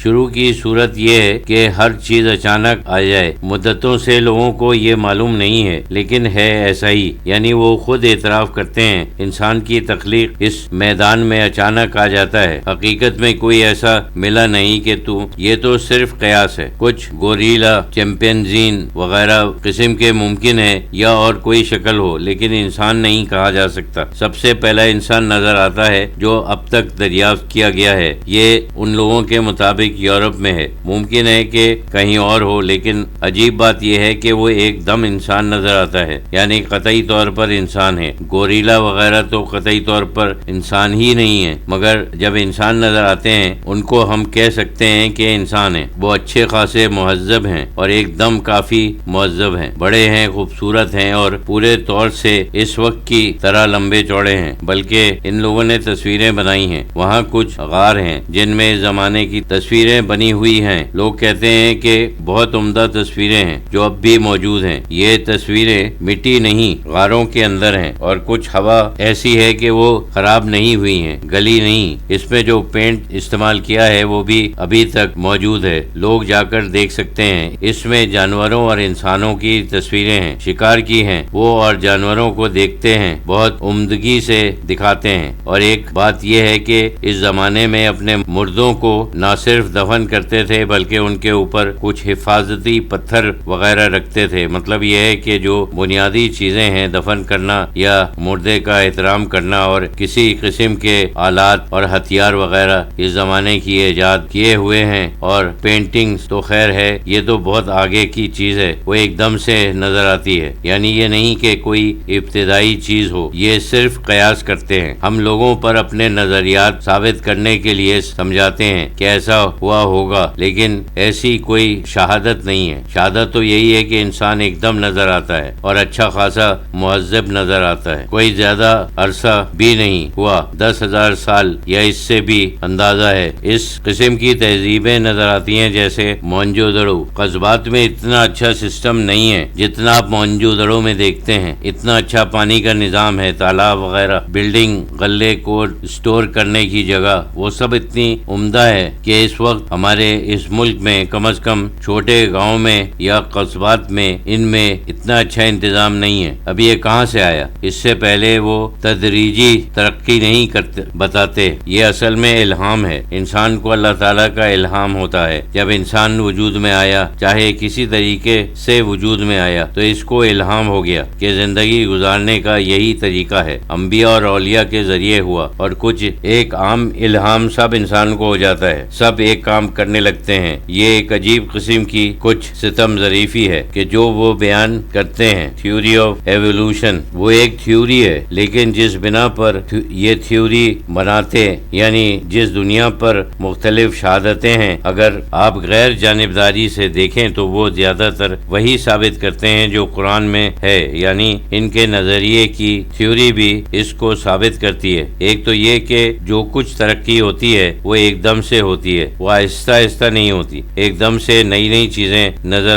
شروع کی صورت یہ ہے کہ ہر چیز اچانک آ جائے. مدتوں سے لوگوں کو یہ معلوم نہیں ہے، لیکن ہے ایسا ہی. یعنی وہ خود اعتراف کرتے ہیں انسان کی تخلیق اس میدان میں اچانک آ جاتا ہے. حقیقت میں کوئی ایسا ملا نہیں کہ یہ تو صرف قیاس ہے. کچھ گوریلا، چمپینزین وغیرہ قسم کے ممکن ہے یا اور کوئی شکل ہو، لیکن انسان نہیں کہا جا سکتا. سب سے پہلا انسان نظر آتا ہے جو اب تک دریافت کیا گیا ہے. یہ ان لوگوں کے مطابق یورپ میں ہے. ممکن ہے کہ کہیں اور ہو، لیکن عجیب بات یہ ہے کہ وہ ایک دم انسان نظر آتا ہے، یعنی قطعی طور پر انسان ہے. گوریلا وغیرہ تو قطعی طور پر انسان ہی نہیں ہے، مگر جب انسان نظر آتے ہیں ان کو ہم کہہ سکتے ہیں کہ انسان ہیں. وہ اچھے خاصے مہذب ہیں اور ایک دم کافی مہذب ہیں، بڑے ہیں، خوبصورت ہیں اور پورے طور سے اس وقت کی طرح لمبے چوڑے ہیں. بلکہ ان لوگوں نے تصویریں بنائی ہیں. وہاں کچھ غار ہیں جن میں زمانے کی تصویریں بنی ہوئی ہیں. لوگ کہتے ہیں کہ بہت عمدہ تصویریں ہیں جو اب بھی موجود ہیں. یہ تصویریں مٹی نہیں، غاروں کے اندر ہیں، اور کچھ ہوا ایسی ہے کہ وہ خراب نہیں ہوئی ہیں، گلی نہیں. اس میں جو پینٹ استعمال کیا ہے وہ بھی ابھی تک موجود ہے. لوگ جا کر دیکھ سکتے ہیں. اس میں جانوروں اور انسانوں کی تصویریں ہیں، شکار کی ہیں. وہ اور جانوروں کو دیکھتے ہیں، بہت عمدگی سے دکھاتے ہیں. اور ایک بات یہ ہے کہ اس زمانے میں اپنے مردوں کو نہ صرف دفن کرتے تھے بلکہ ان کے اوپر کچھ حفاظتی پتھر وغیرہ رکھتے تھے. مطلب یہ ہے کہ جو بنیادی چیزیں ہیں، دفن کرنا یا مردے کا احترام کرنا اور کسی قسم کے آلات اور ہتھیار وغیرہ اس زمانے کی ایجاد کیے ہوئے ہیں. اور پینٹنگز تو خیر ہے، یہ تو بہت آگے کی چیز ہے، وہ ایک دم سے نظر آتی ہے. یعنی یہ نہیں کہ کوئی ابتدائی چیز ہو، یہ صرف قیاس کرتے ہیں. ہم لوگوں پر اپنے نظریات ثابت کرنے کے لیے سمجھاتے ہیں کہ ایسا ہوا ہوگا، لیکن ایسی کوئی شہادت نہیں ہے. شہادت تو یہی ہے کہ انسان ایک دم نظر آتا ہے اور اچھا خاصا مہذب نظر آتا ہے. کوئی زیادہ عرصہ بھی نہیں ہوا، 10,000 سال یا اس سے بھی اندازہ ہے. اس قسم کی تہذیبیں نظر آتی ہیں جیسے موہنجو دڑو. قصبات میں اتنا اچھا سسٹم نہیں ہے جتنا آپ موہنجو دڑو میں دیکھتے ہیں. اتنا اچھا پانی کا نظام ہے، تالاب وغیرہ، بلڈنگ، غلے کو اسٹور کرنے کی جگہ، وہ سب اتنی عمدہ ہے کہ اس وقت ہمارے اس ملک میں کم از کم چھوٹے گاؤں میں یا قصبات میں ان میں اتنا اچھا انتظام نہیں ہے. اب یہ کہاں سے آیا؟ اس سے پہلے وہ تدریجی ترقی نہیں کرتے بتاتے. یہ اصل میں الہام ہے. انسان کو اللہ تعالیٰ کا الہام ہوتا ہے. جب انسان وجود میں آیا، چاہے کسی طریقے سے وجود میں آیا، تو اس کو الہام ہو گیا کہ زندگی گزارنے کا یہی طریقہ ہے. انبیاء اور اولیاء کے ذریعے ہوا، اور کچھ ایک عام الہام سب انسان کو ہو جاتا ہے. سب ایک کام کرنے لگتے ہیں. یہ ایک عجیب قسم کی کچھ ستم ظریفی ہے کہ جو وہ بیان کرتے ہیں. تھیوری آف ایوولوشن وہ ایک تھیوری ہے، لیکن جس بنا پر یہ تھیوری بناتے، یعنی جس دنیا پر مختلف شہادتیں ہیں، اگر آپ غیر جانبداری سے دیکھیں تو وہ زیادہ تر وہی ثابت کرتے ہیں جو قرآن میں ہے. یعنی ان کے نظریے کی تھیوری بھی اس کو ثابت کرتی ہے. ایک تو یہ کہ جو کچھ ترقی ہوتی ہے وہ ایک دم سے ہوتی ہے، وہ آہستہ آہستہ نہیں ہوتی. ایک دم سے نئی نئی چیزیں نظر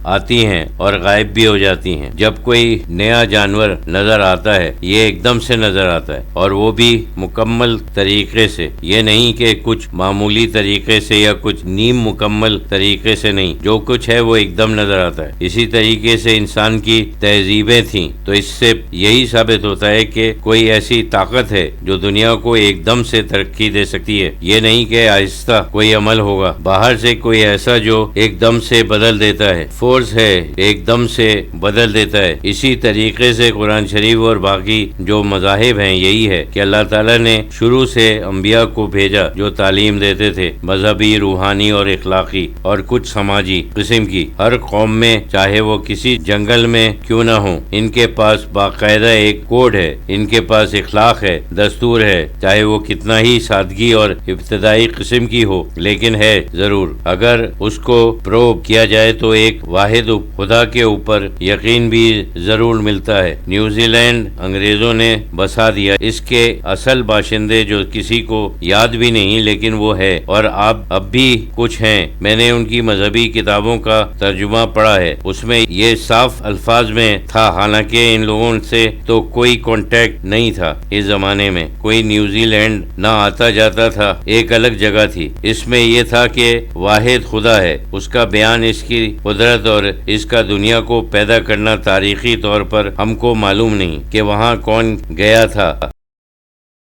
آتی ہیں اور غائب بھی ہو جاتی ہیں. جب کوئی نیا جانور نظر آتا ہے، یہ ایک دم سے نظر آتا ہے، اور وہ بھی مکمل طریقے سے. یہ نہیں کہ کچھ معمولی طریقے سے یا کچھ نیم مکمل طریقے سے نہیں، جو کچھ ہے وہ ایک دم نظر آتا ہے. اسی طریقے سے انسان کی تہذیبیں تھیں، تو اس سے یہی ثابت ہوتا ہے کہ کوئی ایسی طاقت ہے جو دنیا کو ایک دم سے ترقی دے سکتی ہے. یہ نہیں کہ آہستہ کوئی عمل ہوگا، باہر سے کوئی ایسا جو ایک دم سے بدل دیتا ہے. فورس ہے، ایک دم سے بدل دیتا ہے. اسی طریقے سے قرآن شریف اور باقی جو مذاہب ہیں یہی ہے کہ اللہ تعالیٰ نے شروع سے انبیاء کو بھیجا جو تعلیم دیتے تھے، مذہبی، روحانی اور اخلاقی اور کچھ سماجی قسم کی. ہر قوم میں، چاہے وہ کسی جنگل میں کیوں نہ ہو، ان کے پاس باقاعدہ ایک کوڈ ہے، ان کے پاس اخلاق ہے، دستور ہے، چاہے وہ کتنا ہی سادگی اور ابتدائی قسم کی ہو، لیکن ہے ضرور. اگر اس کو پروب کیا جائے تو ایک واحد خدا کے اوپر یقین بھی ضرور ملتا ہے. نیوزی لینڈ انگریزوں نے بسا دیا. اس کے اصل باشندے جو کسی کو یاد بھی نہیں، لیکن وہ ہے، اور اب بھی کچھ ہیں. میں نے ان کی مذہبی کتابوں کا ترجمہ پڑھا ہے، اس میں یہ صاف الفاظ میں تھا. حالانکہ ان لوگوں سے تو کوئی کانٹیکٹ نہیں تھا اس زمانے میں. کوئی نیوزی لینڈ نہ آتا جاتا تھا، ایک الگ جگہ تھی. اس میں یہ تھا کہ واحد خدا ہے، اس کا بیان، اس کی قدرت اور اس کا دنیا کو پیدا کرنا تاریخی طور پر ہم کو معلوم نہیں کہ وہاں کون گیا تھا